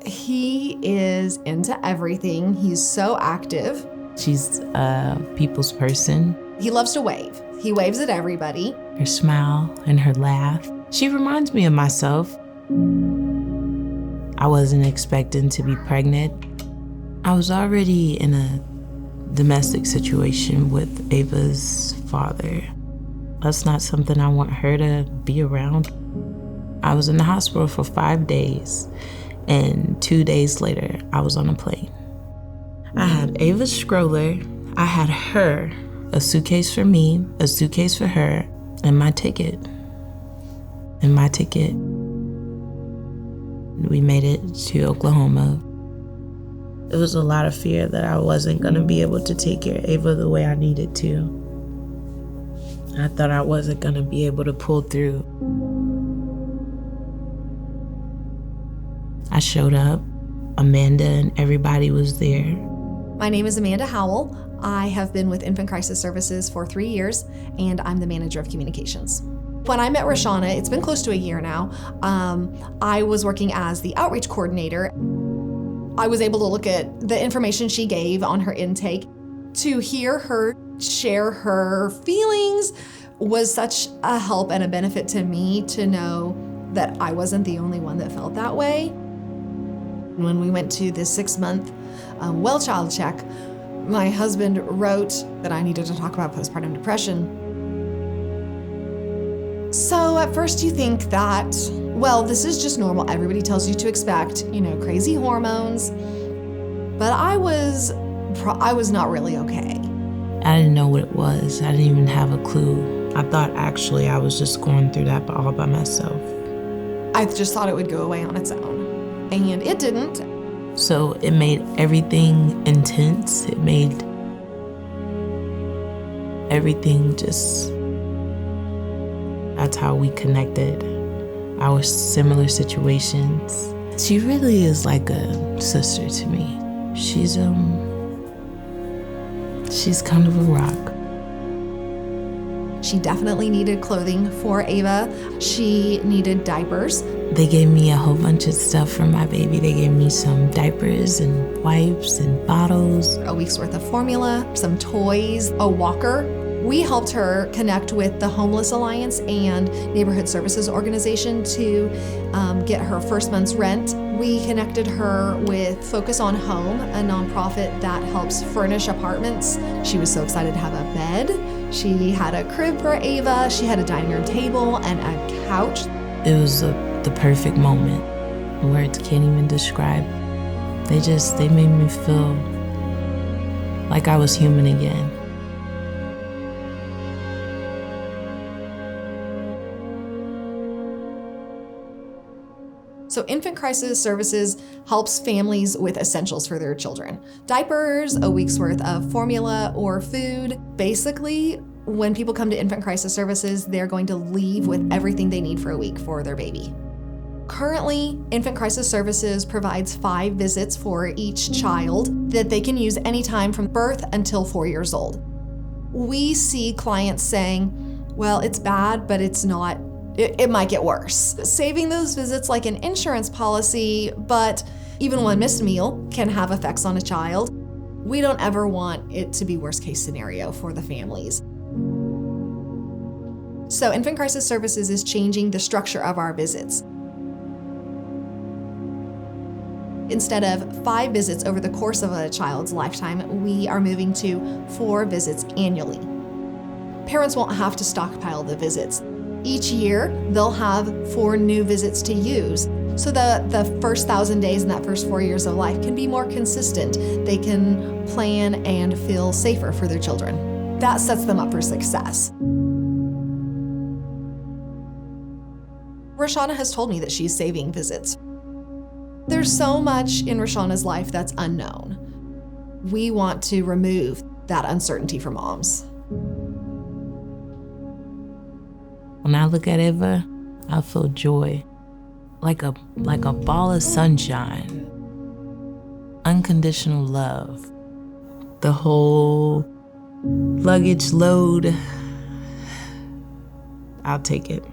He is into everything. He's so active. She's a people's person. He loves to wave. He waves at everybody. Her smile and her laugh. She reminds me of myself. I wasn't expecting to be pregnant. I was already in a domestic situation with Ava's father. That's not something I want her to be around. I was in the hospital for 5 days, and 2 days later, I was on a plane. I had Ava's stroller, I had her, a suitcase for me, a suitcase for her, and my ticket. We made it to Oklahoma. It was a lot of fear that I wasn't gonna be able to take care of Ava the way I needed to. I thought I wasn't gonna be able to pull through. I showed up. Amanda and everybody was there. My name is Amanda Howell. I have been with Infant Crisis Services for 3 years, and I'm the manager of communications. When I met Roshana, it's been close to a year now, I was working as the outreach coordinator. I was able to look at the information she gave on her intake. To hear her share her feelings was such a help and a benefit to me to know that I wasn't the only one that felt that way. When we went to the 6-month well child check, my husband wrote that I needed to talk about postpartum depression. So at first you think that, well, this is just normal. Everybody tells you to expect, crazy hormones. But I was not really okay. I didn't know what it was. I didn't even have a clue. I thought actually I was just going through that all by myself. I just thought it would go away on its own. And it didn't. So it made everything intense. It made everything just... That's how we connected. Our similar situations. She really is like a sister to me. She's kind of a rock. She definitely needed clothing for Ava. She needed diapers. They gave me a whole bunch of stuff for my baby. They gave me some diapers and wipes and bottles. A week's worth of formula, some toys, a walker. We helped her connect with the Homeless Alliance and Neighborhood Services Organization to get her first month's rent. We connected her with Focus on Home, a nonprofit that helps furnish apartments. She was so excited to have a bed. She had a crib for Ava. She had a dining room table and a couch. It was the perfect moment. Words can't even describe. They made me feel like I was human again. So Infant Crisis Services helps families with essentials for their children. Diapers, a week's worth of formula or food. Basically, when people come to Infant Crisis Services, they're going to leave with everything they need for a week for their baby. Currently, Infant Crisis Services provides 5 visits for each child that they can use anytime from birth until 4 years old. We see clients saying, well, it's bad, but it's not. It might get worse. Saving those visits like an insurance policy, but even one missed meal can have effects on a child. We don't ever want it to be worst case scenario for the families. So Infant Crisis Services is changing the structure of our visits. Instead of 5 visits over the course of a child's lifetime, we are moving to 4 visits annually. Parents won't have to stockpile the visits. Each year, they'll have 4 new visits to use. So the first 1,000 days in that first 4 years of life can be more consistent. They can plan and feel safer for their children. That sets them up for success. Roshana has told me that she's saving visits. There's so much in Roshana's life that's unknown. We want to remove that uncertainty for moms. When I look at Ava, I feel joy, like a ball of sunshine, unconditional love. The whole luggage load, I'll take it.